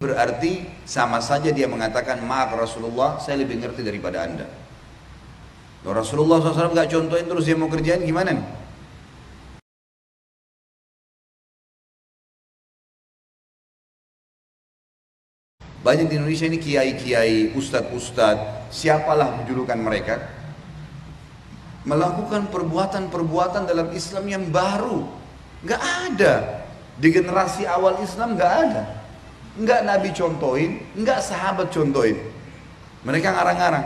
Berarti sama saja dia mengatakan, maaf Rasulullah, saya lebih ngerti daripada anda. Loh, Rasulullah SAW nggak contohin, terus dia mau kerjain gimana nih? Banyak di Indonesia ini kiai-kiai, ustadz-ustadz, siapalah julukan mereka, melakukan perbuatan-perbuatan dalam Islam yang baru. Nggak ada. Di generasi awal Islam nggak ada. Nggak Nabi contohin, nggak sahabat contohin. Mereka ngarang-ngarang.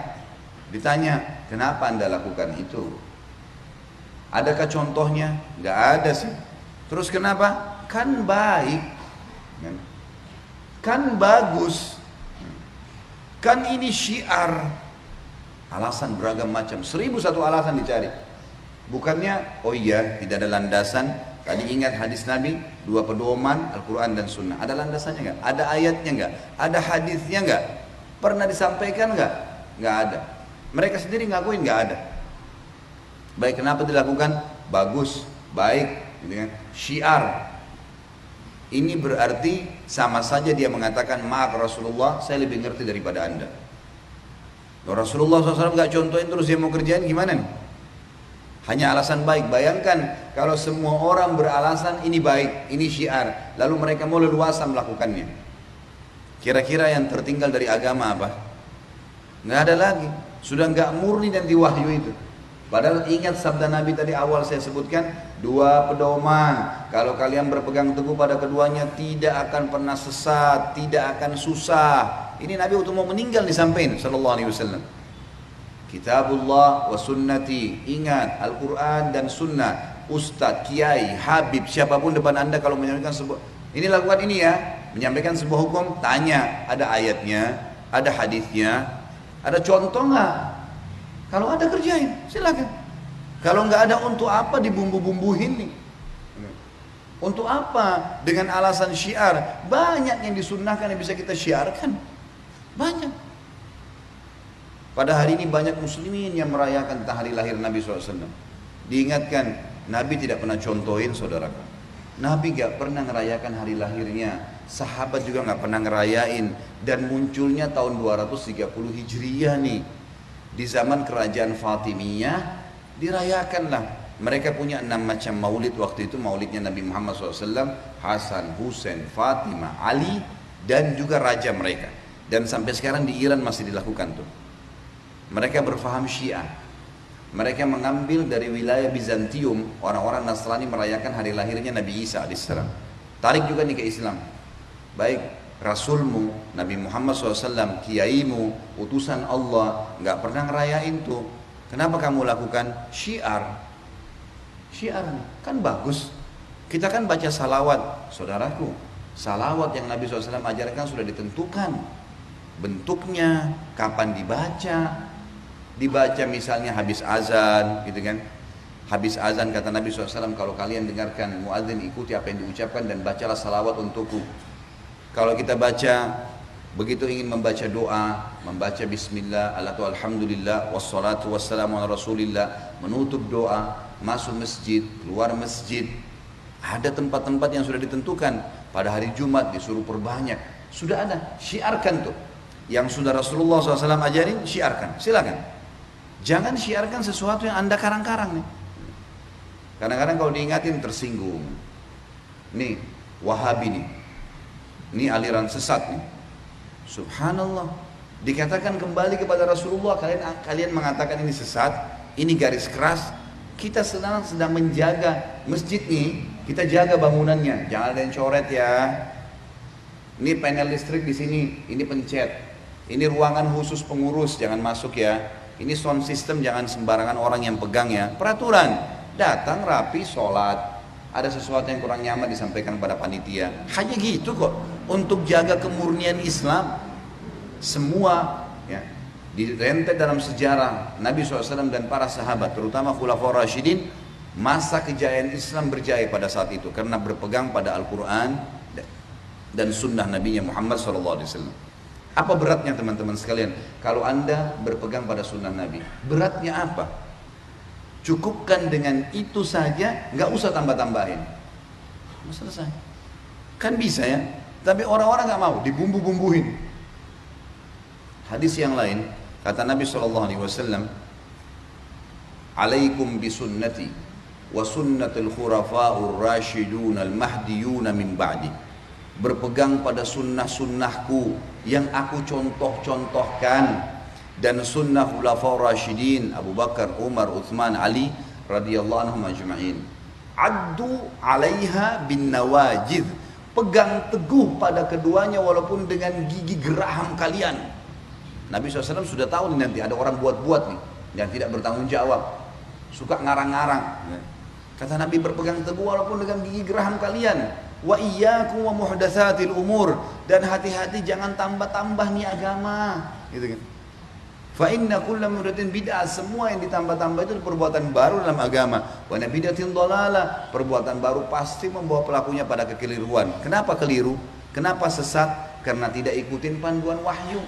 Ditanya, kenapa anda lakukan itu? Adakah contohnya? Nggak ada sih. Terus kenapa? Kan baik. Kan bagus. Kan ini syiar. Alasan beragam macam, 1001 alasan dicari. Bukannya, oh iya, tidak ada landasan. Tadi ingat hadis Nabi, dua pedoman, Al-Quran dan Sunnah. Ada landasannya nggak? Ada ayatnya nggak? Ada hadisnya nggak? Pernah disampaikan nggak? Nggak ada. Mereka sendiri ngakuin nggak ada. Baik, kenapa dilakukan? Bagus, baik, gitu kan? Syiar. Ini berarti sama saja dia mengatakan, maaf Rasulullah, saya lebih ngerti daripada anda. Loh, Rasulullah SAW nggak contohin, terus dia mau kerjain gimana nih? Hanya alasan baik. Bayangkan kalau semua orang beralasan ini baik, ini syiar, lalu mereka mau leluasa melakukannya. Kira-kira yang tertinggal dari agama apa? Nggak ada lagi. Sudah nggak murni dan diwahyu itu. Padahal ingat sabda Nabi tadi awal saya sebutkan, dua pedoman. Kalau kalian berpegang teguh pada keduanya, tidak akan pernah sesat, tidak akan susah. Ini Nabi waktu mau meninggal disampaikan sallallahu alaihi wasallam. Kitabullah wa sunnati. Ingat Al-Quran dan Sunnah. Ustadz, kiai, habib, siapapun depan anda kalau menyampaikan sebuah, ini lakukan ini ya, menyampaikan sebuah hukum, tanya, ada ayatnya, ada hadisnya, ada contoh nggak? Kalau ada kerjain, silakan. Kalau nggak ada, untuk apa dibumbu-bumbuhin nih? Untuk apa? Dengan alasan syiar. Banyak yang disunnahkan yang bisa kita syiarkan. Banyak. Pada hari ini banyak muslimin yang merayakan tentang hari lahir Nabi SAW. Diingatkan, Nabi tidak pernah contohin saudaraku. Nabi gak pernah ngerayakan hari lahirnya. Sahabat juga gak pernah ngerayain. Dan munculnya tahun 230 Hijriyah nih. Di zaman kerajaan Fatimiyah, dirayakanlah. Mereka punya 6 macam maulid waktu itu. Maulidnya Nabi Muhammad SAW, Hasan, Husain, Fatimah, Ali, dan juga raja mereka. Dan sampai sekarang di Iran masih dilakukan tuh. Mereka berfaham Syiah. Mereka mengambil dari wilayah Bizantium, orang-orang Nasrani merayakan hari lahirnya Nabi Isa AS. Tarik juga nih ke Islam. Baik, Rasulmu, Nabi Muhammad SAW, kiaimu, utusan Allah, nggak pernah ngerayain tuh. Kenapa kamu lakukan? Syiar. Syiar nih, kan bagus. Kita kan baca salawat, saudaraku. Salawat yang Nabi SAW ajarkan sudah ditentukan. Bentuknya, kapan dibaca misalnya habis azan, gitu kan? Habis azan kata Nabi SAW, kalau kalian dengarkan muadzin, ikuti apa yang diucapkan dan bacalah salawat untukku. Kalau kita baca, begitu ingin membaca doa, membaca bismillah, alhamdulillah, wassalatu wassalamu ala rasulillah, menutup doa, masuk masjid, keluar masjid, ada tempat-tempat yang sudah ditentukan. Pada hari Jumat disuruh perbanyak, sudah ada, syiarkan tuh. Yang sudah Rasulullah SAW ajarin, syiarkan, silakan. Jangan syiarkan sesuatu yang anda karang-karang nih. Kadang-kadang kalau diingatin tersinggung. Nih, Wahabi nih. Ini aliran sesat nih. Subhanallah. Dikatakan kembali kepada Rasulullah, kalian mengatakan ini sesat, ini garis keras. Kita sedang menjaga masjid nih, kita jaga bangunannya. Jangan ada yang coret ya. Ini panel listrik di sini, ini pencet. Ini ruangan khusus pengurus, jangan masuk ya. Ini sound system, jangan sembarangan orang yang pegang ya. Peraturan, datang rapi, sholat. Ada sesuatu yang kurang nyaman disampaikan pada panitia. Hanya gitu kok, untuk jaga kemurnian Islam. Semua ya, direntet dalam sejarah Nabi SAW dan para sahabat, terutama Khulafaur Rasyidin, masa kejayaan Islam berjaya pada saat itu. Karena berpegang pada Al-Quran dan sunnah Nabi Muhammad SAW. Apa beratnya teman-teman sekalian? Kalau anda berpegang pada sunnah Nabi, beratnya apa? Cukupkan dengan itu saja, nggak usah tambah-tambahin. Selesai. Kan bisa ya? Tapi orang-orang nggak mau, dibumbu-bumbuin. Hadis yang lain, kata Nabi SAW, alaikum bisunnati wa sunnatul khurafa'ur rasyidun al-mahdiyun min ba'di. Berpegang pada sunnah-sunnahku yang aku contoh-contohkan, dan sunnah khulafa'ur rasyidin Abu Bakar, Umar, Uthman, Ali radhiyallahu anhum ajma'in. Addu 'alaiha bin nawajid. Pegang teguh pada keduanya walaupun dengan gigi geraham kalian. Nabi SAW sudah tahu nanti ada orang buat-buat nih yang tidak bertanggung jawab, suka ngarang-ngarang. Kata Nabi, berpegang teguh walaupun dengan gigi geraham kalian. Wa iyyakum wa muhdatsatil umur, dan hati-hati jangan tambah-tambah nih agama, gitu kan. Fa inna kulla muhdatsin bid'ah, semua yang ditambah-tambah itu perbuatan baru dalam agama. Wa bid'atin dhalalah, perbuatan baru pasti membawa pelakunya pada kekeliruan. Kenapa keliru? Kenapa sesat? Karena tidak ikutin panduan wahyu.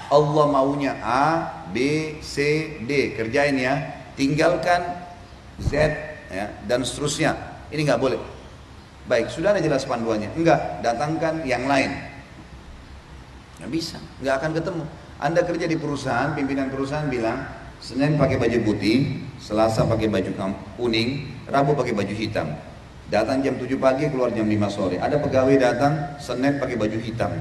Allah maunya A, B, C, D, kerjain ya. Tinggalkan Z ya, dan seterusnya. Ini nggak boleh. Baik, sudah ada jelas panduannya. Enggak, datangkan yang lain. Nggak bisa, nggak akan ketemu. Anda kerja di perusahaan, pimpinan perusahaan bilang, Senin pakai baju putih, Selasa pakai baju kuning, Rabu pakai baju hitam. Datang jam 7 pagi, keluar jam 5 sore. Ada pegawai datang, Senin pakai baju hitam.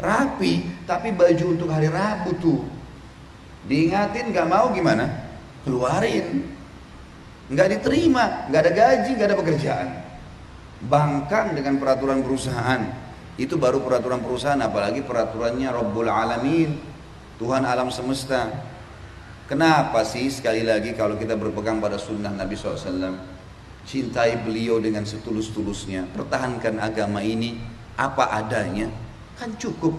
Rapi, tapi baju untuk hari Rabu tuh. Diingatin, gak mau gimana? Keluarin. Nggak diterima, nggak ada gaji, nggak ada pekerjaan. Bangkang dengan peraturan perusahaan. Itu baru peraturan perusahaan, apalagi peraturannya Rabbul Alamin, Tuhan alam semesta. Kenapa sih sekali lagi kalau kita berpegang pada sunnah Nabi SAW, cintai beliau dengan setulus-tulusnya, pertahankan agama ini apa adanya, kan cukup.